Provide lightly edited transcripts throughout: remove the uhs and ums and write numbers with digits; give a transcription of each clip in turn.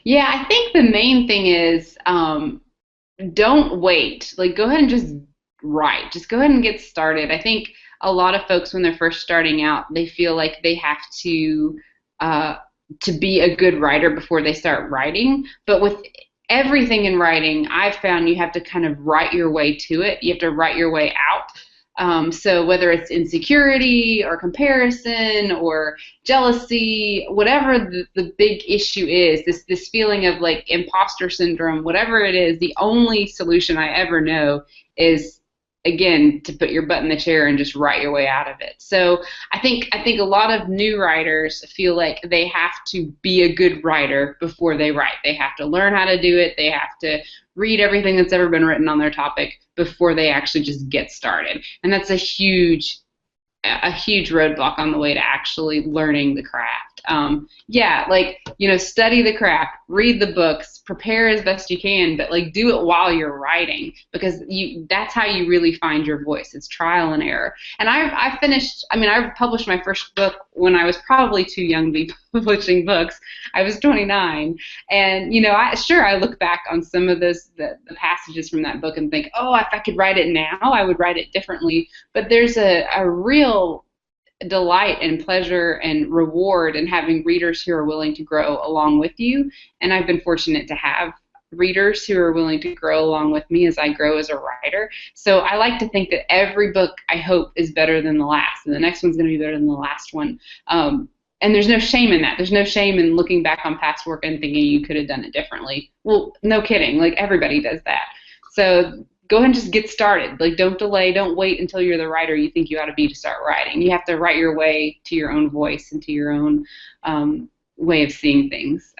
Yeah, I think the main thing is don't wait. Like, go ahead and just write. Just go ahead and get started. I think a lot of folks, when they're first starting out, they feel like they have uh, to be a good writer before they start writing. But with everything in writing, I've found you have to kind of write your way to it. You have to write your way out. So whether it's insecurity or comparison or jealousy, whatever the big issue is, this feeling of like imposter syndrome, whatever it is, the only solution I ever know is again to put your butt in the chair and just write your way out of it. So I think a lot of new writers feel like they have to be a good writer before they write. They have to learn how to do it. They have to read everything that's ever been written on their topic before they actually just get started. And that's a huge roadblock on the way to actually learning the craft. Yeah, like, study the craft, read the books, prepare as best you can, but like do it while you're writing because that's how you really find your voice. It's trial and error. And I published my first book when I was probably too young to be publishing books. I was 29. And, I look back on some of the passages from that book and think, oh, if I could write it now, I would write it differently. But there's a real delight and pleasure and reward in having readers who are willing to grow along with you. And I've been fortunate to have readers who are willing to grow along with me as I grow as a writer. So I like to think that every book I hope is better than the last, and the next one's going to be better than the last one. And there's no shame in that. There's no shame in looking back on past work and thinking you could have done it differently. Well, no kidding. Like everybody does that. So go ahead and just get started. Like don't delay, don't wait until you're the writer you think you ought to be to start writing. You have to write your way to your own voice and to your own way of seeing things.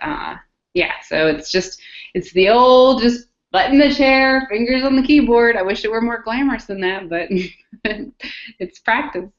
Yeah, so it's the old just butt in the chair, fingers on the keyboard. I wish it were more glamorous than that, but it's practice.